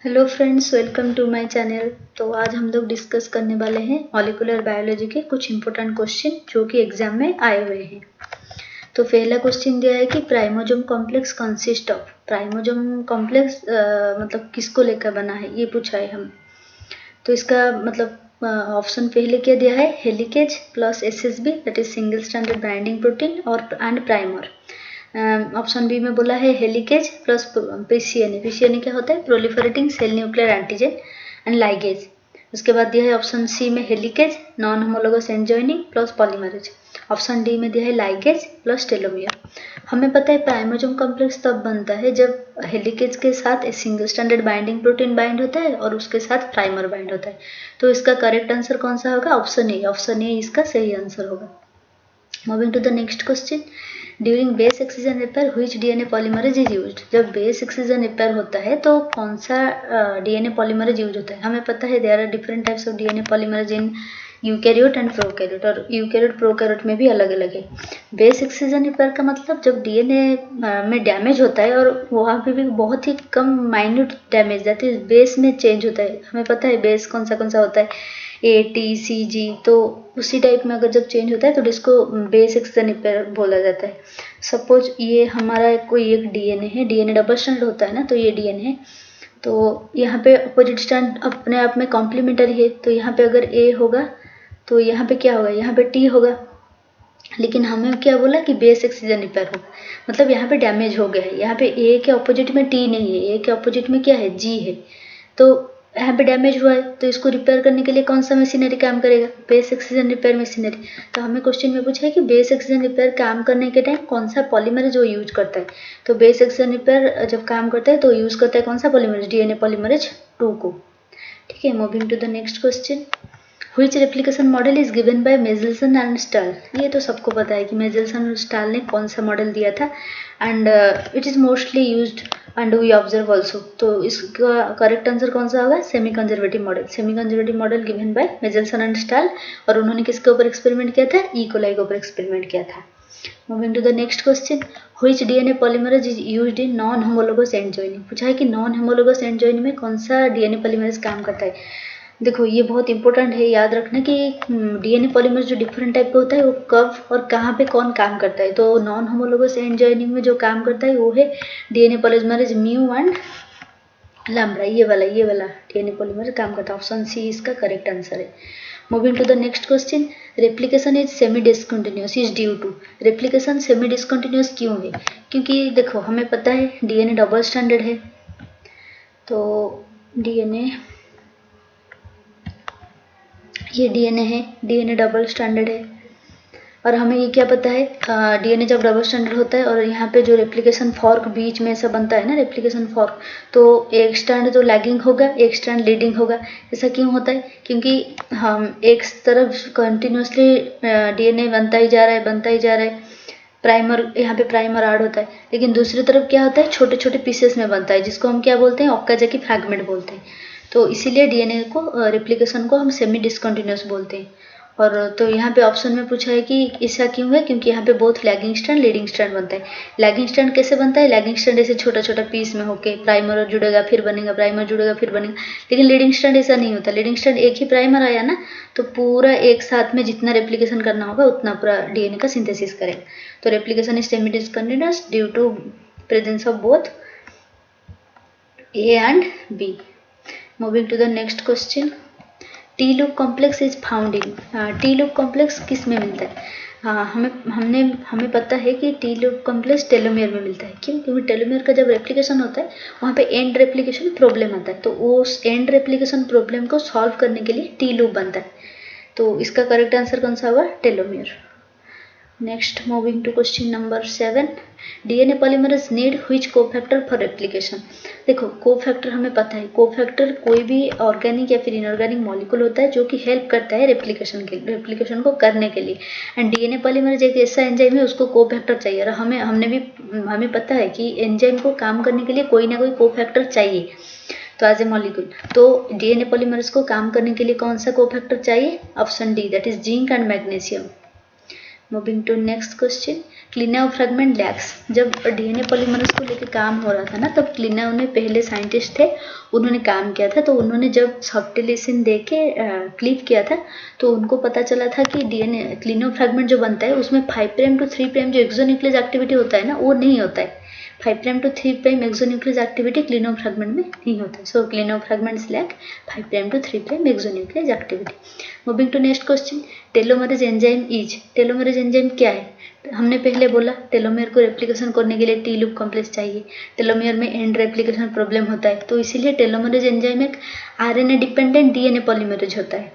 Hello friends, welcome to my channel. तो आज हम लोग डिस्कस करने वाले हैं मॉलिक्यूलर बायोलॉजी के कुछ इंपॉर्टेंट क्वेश्चन जो कि एग्जाम में आए हुए हैं। तो पहला क्वेश्चन दिया है कि प्राइमोजोम कॉम्प्लेक्स कंसिस्ट ऑफ। प्राइमोजोम कॉम्प्लेक्स मतलब किसको लेकर बना है, ये पूछा है हम। तो इसका मतलब ऑप्शन पहले क्या दिया है, helicase plus SSB that is single stranded binding protein और एंड प्राइमर। ऑप्शन बी में बोला है हेलिकेज प्लस पीसीएनए। पीसीएनए क्या होता है, proliferating cell nuclear antigen and ligase. उसके बाद दिया है ऑप्शन सी में helicase non homologous end joining plus polymerase. Option D में दिया है लाइगेज प्लस टेलोमियर। हमें पता है प्राइमोजोम कॉम्प्लेक्स तब बनता है जब हेलिकेज के साथ एक single standard binding protein bind होता है और उसके साथ प्राइमर बाइंड होता है। तो इसका करेक्ट आंसर कौन सा होगा, ऑप्शन ए। ऑप्शन ए इसका सही आंसर होगा। Moving to the next question, during base excision repair which DNA polymerase is used. जब बेस एक्सीजन रिपेयर होता है तो कौन सा डीएनए पॉलीमरेज यूज होता है। हमें पता है there are different types of DNA polymerase in eukaryote and prokaryote, और यूकैरियोट प्रोकैरियोट में भी अलग अलग है। बेस एक्सीजन रिपेयर का मतलब जब डीएनए में डैमेज होता है और वहाँ पे भी बहुत ही कम minute damage, that is base में चेंज होता है। हमें पता है बेस कौन सा होता है, ए टी सी जी। तो उसी टाइप में अगर जब चेंज होता है तो इसको बेस एक्सीजन रिपेयर बोला जाता है। सपोज ये हमारा कोई एक डीएनए है, डीएनए डबल स्ट्रैंड होता है ना, तो ये डीएनए है। तो यहाँ पे अपोजिट स्ट्रैंड अपने आप में कॉम्प्लीमेंटरी है, तो यहाँ पे अगर ए होगा तो यहाँ पे क्या होगा, यहाँ पे टी होगा। लेकिन हमें क्या बोला कि बेस एक्सीजन रिपेयर होगा, मतलब यहाँ पे डैमेज हो गया है। यहाँ पे ए के अपोजिट में टी नहीं है, ए के अपोजिट में क्या है, जी है। तो यहाँ पे डैमेज हुआ है, तो इसको रिपेयर करने के लिए कौन सा मशीनरी काम करेगा, बेस एक्सीजन रिपेयर मशीनरी। तो हमें क्वेश्चन में पूछा है कि बेस एक्सीजन रिपेयर काम करने के टाइम कौन सा पॉलीमरेज वो यूज करता है। तो बेस एक्सीजन रिपेयर जब काम करता है तो यूज करता है कौन सा पॉलीमरेज, डीएनए पॉलीमरेज 2 को। ठीक है, moving to the next question, which replication model is given by Meselson and Stahl. ये तो सबको पता है कि मेजल्सन और स्टाल ने कौन सा मॉडल दिया था, and it is mostly used and we observe also. तो इसका करेक्ट आंसर कौन सा होगा, semi conservative model. Semi conservative model given by Meselson and Stahl, और उन्होंने किसके ऊपर एक्सपेरिमेंट किया था, ई कोलाई के ऊपर एक्सपेरिमेंट किया था। Moving to the next question, which DNA polymerase is used in non homologous end joining. पूछा है कि नॉन होमोलोगस एंड जॉइनिंग में कौन सा डीएनए पॉलीमरेज काम करता है। देखो ये बहुत इंपॉर्टेंट है, याद रखना कि डीएनए पॉलीमरेज जो डिफरेंट टाइप का होता है वो कब और कहाँ पे कौन काम करता है। तो नॉन होमोलोगस एंड जॉइनिंग में जो काम करता है वो है DNA polymerase mu and lambda. ये वाला डीएनए पॉलीमरेज काम करता है। ऑप्शन सी इसका करेक्ट आंसर है। Moving to the next question, replication is semi discontinuous is due to. Replication semi discontinuous क्यों है, क्योंकि देखो हमें पता है डीएनए डबल स्टैंडर्ड है। तो डीएनए, ये डीएनए है, डीएनए डबल स्टैंडर्ड है। और हमें ये क्या पता है, डीएनए जब डबल स्टैंडर्ड होता है और यहाँ पे जो रेप्लिकेशन फॉर्क बीच में ऐसा बनता है ना, रेप्लिकेशन फॉर्क, तो एक स्ट्रैंड तो लैगिंग होगा, एक स्ट्रैंड लीडिंग होगा। ऐसा क्यों होता है, क्योंकि हम एक तरफ कंटिन्यूसली डीएनए बनता ही जा रहा है, प्राइमर, यहाँ पे प्राइमर ऐड होता है, लेकिन दूसरी तरफ क्या होता है, छोटे छोटे पीसेस में बनता है, जिसको हम क्या बोलते हैं, ऑक्काजाकी फ्रैगमेंट बोलते हैं। तो इसीलिए डीएनए को रेप्लिकेशन को हम सेमी डिसकंटिन्यूस बोलते हैं। और तो यहाँ पे ऑप्शन में पूछा है कि ऐसा क्यों है, क्योंकि यहाँ पे both lagging strand leading strand बनता है। लैगिंग स्ट्रैंड कैसे बनता है, लैगिंग स्ट्रैंड ऐसे छोटा छोटा पीस में होके प्राइमर जुड़ेगा फिर बनेगा, प्राइमर जुड़ेगा फिर बनेगा। लेकिन लीडिंग स्ट्रैंड ऐसा नहीं होता, लीडिंग स्ट्रैंड एक ही प्राइमर आया ना, तो पूरा एक साथ में जितना रेप्लिकेशन करना होगा उतना पूरा डीएनए का सिंथेसिस करेगा। तो replication is semi discontinuous due to presence of both A and B. Moving to the next question, T loop complex is found in. T loop complex किस में मिलता है, हमें पता है कि टी लूप कॉम्प्लेक्स टेलोमियर में मिलता है। क्यों, क्योंकि टेलोमियर का जब रेप्लिकेशन होता है वहाँ पे एंड रेप्लिकेशन प्रॉब्लम आता है, तो उस एंड रेप्लिकेशन प्रॉब्लम को सॉल्व करने के लिए टी लूप बनता है। तो इसका करेक्ट आंसर कौन सा होगा, telomere. Next moving to question number 7, DNA polymerase need which cofactor for replication. देखो कोफैक्टर हमें पता है, कोफैक्टर कोई भी ऑर्गेनिक या फिर इनऑर्गेनिक मॉलिक्यूल होता है जो कि हेल्प करता है रेप्लिकेशन को करने के लिए। एंड डीएनए पॉलीमरेज एक ऐसा एंजाइम है, उसको कोफैक्टर चाहिए। और हमें पता है कि एंजाइम को काम करने के लिए कोई ना कोई कोफैक्टर चाहिए। तो एज ए मॉलिक्यूल, तो डीएनए पॉलीमरेज को काम करने के लिए कौन सा कोफैक्टर चाहिए, option D that is zinc and magnesium. Moving to next question, Klenow fragment lacks. जब डीएनए पॉलीमरेज को लेकर काम हो रहा था ना, तब क्लिनेव ने पहले साइंटिस्ट थे, उन्होंने काम किया था। तो उन्होंने जब सब्टिलिसिन दे के क्लीव किया था, तो उनको पता चला था कि डीएनए क्लिनेव फ्रेगमेंट जो बनता है उसमें 5 प्राइम टू 3 प्राइम जो एक्सोन्यूक्लियस एक्टिविटी होता है ना, वो नहीं होता है। 5 prime to 3 prime exonuclease activity Klenow fragment में नहीं होता है। So Klenow fragments lack 5 prime to 3 prime exonuclease activity. Moving to next question, telomerase enzyme is. Telomerase enzyme क्या है? हमने पहले बोला टेलोमेयर को रेप्लिकेशन करने के लिए टी लूप कॉम्प्लेक्स चाहिए। टेलोमेयर में एंड रेप्लिकेशन प्रॉब्लम होता है, तो इसीलिए टेलोमरेज एंजाइम एक आरएनए डिपेंडेंट डीएनए पॉलीमरेज होता है।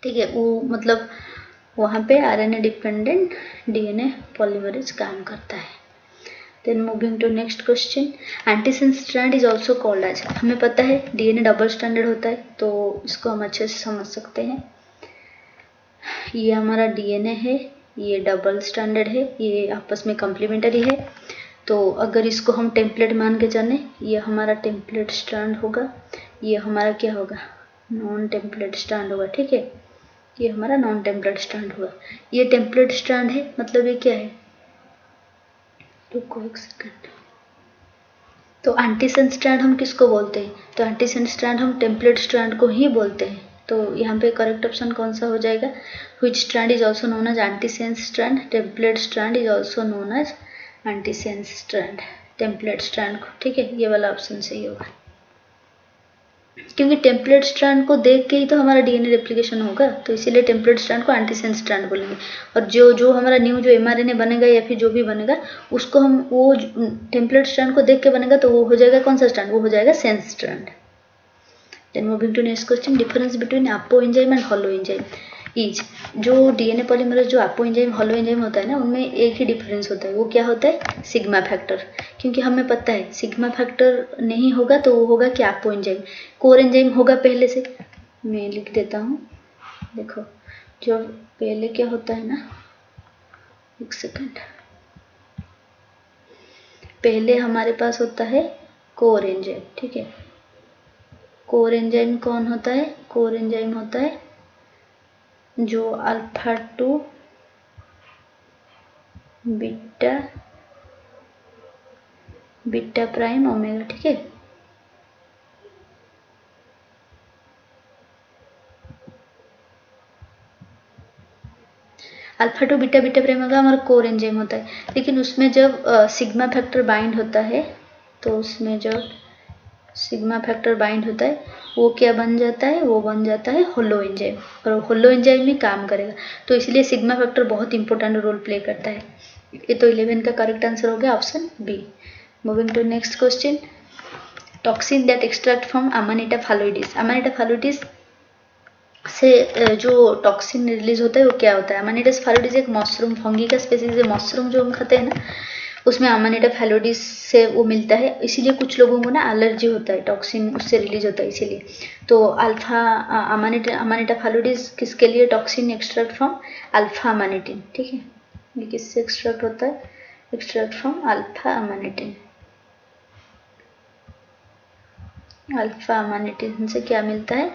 ठीक है, वो मतलब वहाँ पे आरएनए डिपेंडेंट डीएनए पॉलीमरेज काम करता है। Then moving to next question, antisense strand is also called as. हमें पता है डीएनए डबल स्टैंडर्ड होता है, तो इसको हम अच्छे से समझ सकते हैं। ये हमारा डीएनए है, ये डबल स्टैंडर्ड है, ये आपस में कॉम्प्लीमेंटरी है। तो अगर इसको हम टेम्पलेट मान के जाने, ये हमारा टेम्पलेट स्ट्रैंड होगा, ये हमारा क्या होगा, नॉन टेम्पलेट स्ट्रैंड होगा। ठीक है, ये हमारा नॉन टेम्पलेट स्ट्रैंड होगा। ये टेम्पलेट स्ट्रैंड है, मतलब ये क्या है, रुको एक सेकंड। तो एंटीसेंस स्ट्रैंड हम किसको बोलते हैं? तो एंटीसेंस स्ट्रैंड हम टेम्पलेट स्ट्रैंड को ही बोलते हैं। तो यहाँ पे करेक्ट ऑप्शन कौन सा हो जाएगा? Which strand is also known as antisense strand? Template strand is also known as antisense strand, template strand को। ठीक है, ये वाला ऑप्शन सही होगा, क्योंकि टेम्पलेट स्ट्रैंड को देख के ही तो हमारा डीएनए रेप्लिकेशन होगा, तो इसीलिए टेम्पलेट स्ट्रैंड को एंटीसेंस स्ट्रैंड बोलेंगे। और जो हमारा न्यू जो एमआरएनए बनेगा या फिर जो भी बनेगा, उसको हम वो टेम्पलेट स्ट्रैंड को देख के बनेगा, तो वो हो जाएगा कौन सा स्ट्रैंड? वो हो जाएगा sense strand. Then moving to next question, difference between apo enzyme and holo enzyme is. जो डीएनए पॉलीमरेज जो अपो एंजाइम हॉलो एंजाइम होता है ना, उनमें एक ही डिफरेंस होता है। वो क्या होता है? Sigma factor. क्योंकि हमें पता है सिग्मा फैक्टर नहीं होगा तो वो होगा क्या? अपो एंजाइम। कोर एंजाइम होगा पहले से, मैं लिख देता हूँ। देखो, जो पहले क्या होता है ना, एक सेकंड, पहले हमारे पास होता है कोर एंजाइम। ठीक है, कोर एंजाइम कौन होता है? कोर एंजाइम होता है जो alpha two beta beta prime omega. ठीक है, alpha two beta beta prime होगा हमारा कोर एंजाइम होता है। लेकिन उसमें जब सिग्मा फैक्टर बाइंड होता है, तो उसमें जब सिग्मा फैक्टर बाइंड होता है, वो क्या बन जाता है? वो बन जाता है होलो एंजाइम, और होलो एंजाइम में काम करेगा। तो इसलिए सिग्मा फैक्टर बहुत इंपॉर्टेंट रोल प्ले करता है। ये तो 11 का करेक्ट आंसर हो गया option B. Moving to next question, toxin that extract from Amanita phalloides. Amanita phalloides से जो टॉक्सिन रिलीज होता है वो क्या होता है? अमानिटा फालोइडिस एक मशरूम, फंगी का स्पेसीज है। मशरूम जो हम खाते हैं ना, उसमें अमानिटा फालोइडिस से वो मिलता है। इसीलिए कुछ लोगों को ना एलर्जी होता है, टॉक्सिन उससे रिलीज होता है इसीलिए। तो अल्फा अमानिटा फालोइडिस किसके लिए toxin extract from? Alpha amanitin. ठीक है, ये किससे एक्सट्रैक्ट होता है? Extract from alpha amanitin. Alpha amanitin से क्या मिलता है?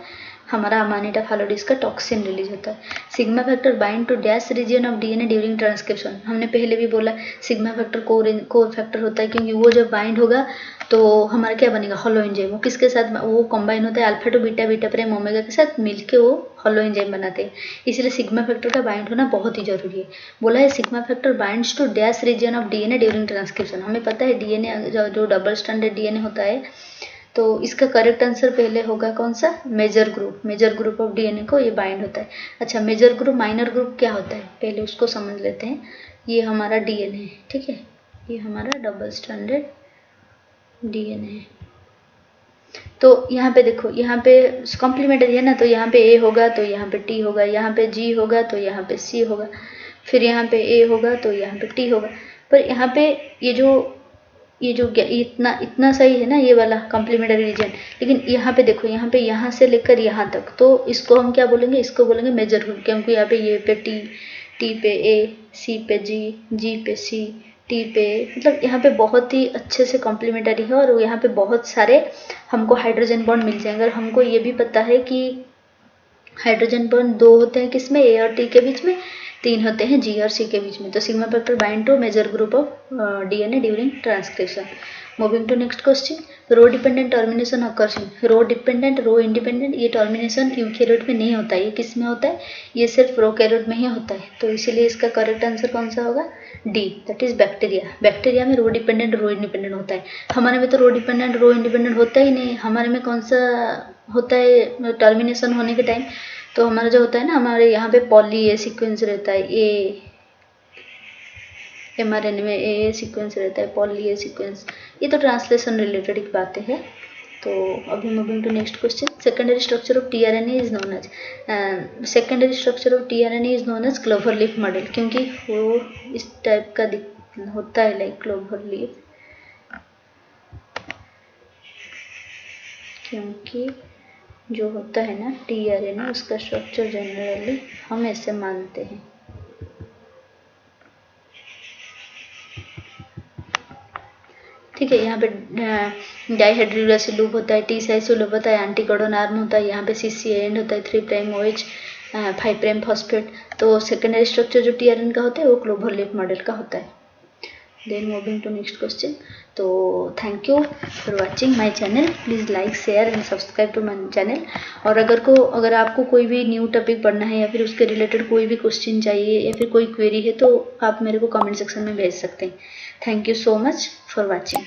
हमारा अमानिटा फालोइडिस का टॉक्सिन रिलीज होता है। Sigma factor bind to dash region of DNA during transcription. हमने पहले भी बोला सिग्मा फैक्टर कोर फैक्टर होता है, क्योंकि वो जब बाइंड होगा तो हमारा क्या बनेगा? Holo enzyme. वो किसके साथ वो कंबाइन होता है? Alpha two beta beta prime omega के साथ मिलके वो होलो एंजाइम बनाते हैं। इसलिए सिग्मा फैक्टर का बाइंड होना बहुत ही जरूरी है। बोला है sigma factor binds to dash region of DNA during transcription. हमें पता है डीएनए जो डबल स्टैंडर्ड डीएनए होता है, तो इसका करेक्ट आंसर पहले होगा कौन सा? Major group. Major group of DNA को ये बाइंड होता है। अच्छा, मेजर ग्रुप माइनर ग्रुप क्या होता है? पहले उसको समझ लेते हैं। ये हमारा डीएनए है। ठीक है, ये हमारा डबल स्टैंडर्ड डीएनए है। तो यहाँ पे देखो, यहाँ पे कॉम्प्लीमेंटरी है ना, तो यहाँ पे ए होगा तो यहाँ पे टी होगा, यहाँ पे जी होगा तो यहाँ पे सी होगा, फिर यहाँ पे ए होगा तो यहाँ पे टी होगा। पर यहाँ पे ये जो इतना सही है ना, ये वाला कॉम्प्लीमेंटरी रीजन। लेकिन यहाँ पे देखो, यहाँ पे यहाँ से लेकर यहाँ तक, तो इसको हम क्या बोलेंगे? इसको बोलेंगे मेजर ग्रुप, क्योंकि यहाँ पे ये पे टी, टी पे ए, सी पे जी, जी पे सी, टी पे, मतलब यहाँ पे बहुत ही अच्छे से कॉम्प्लीमेंटरी है। और यहाँ पे बहुत सारे हमको हाइड्रोजन बॉन्ड मिल जाएंगे। और हमको ये भी पता है कि हाइड्रोजन बॉन्ड 2 होते हैं किसमें? ए और टी के बीच में। 3 होते हैं जी और सी के बीच में। तो sigma factor bind to major group of DNA during transcription. Moving to next question, rho dependent termination occurs in, rho dependent rho independent ये टर्मिनेशन यूकेरियोट में नहीं होता है। ये किस में होता है? ये सिर्फ प्रोकैरियोट में ही होता है। तो इसीलिए इसका करेक्ट आंसर कौन सा होगा? D, that is bacteria. Bacteria में रो डिपेंडेंट रो इंडिपेंडेंट होता है। हमारे में तो रो डिपेंडेंट रो इंडिपेंडेंट होता ही नहीं। हमारे में कौन सा होता है टर्मिनेशन होने के टाइम? तो हमारा जो होता है ना, हमारे यहाँ पे पॉली ए सीक्वेंस रहता है, ए mRNA में ए सीक्वेंस रहता है, पॉली ए सीक्वेंस। ये तो ट्रांसलेशन रिलेटेड की बातें हैं। तो अभी moving to next question, secondary structure of tRNA is known as, secondary structure of tRNA is known as clover leaf model, क्योंकि वो इस टाइप का होता है, लाइक क्लोवर लीफ, क्योंकि जो होता है ना टीआरएनए उसका स्ट्रक्चर जनरली हम ऐसे मानते हैं। ठीक है, यहाँ पे डाइहाइड्रोक्सी लूप होता है, टी साइसो लूप होता है, एंटीकोडोन आर्म होता है, यहाँ पे सीसी एंड होता है, 3' OH 5' फॉस्फेट। तो सेकेंडरी स्ट्रक्चर जो टीआरएन का होता है वो क्लोवर लीफ मॉडल का होता है। Then moving to next question. तो thank you for watching my channel, please like share and subscribe to my channel. और अगर आपको कोई भी न्यू टॉपिक पढ़ना है या फिर उसके रिलेटेड कोई भी क्वेश्चन चाहिए या फिर कोई क्वेरी है तो आप मेरे को कमेंट सेक्शन में भेज सकते हैं। Thank you so much for watching.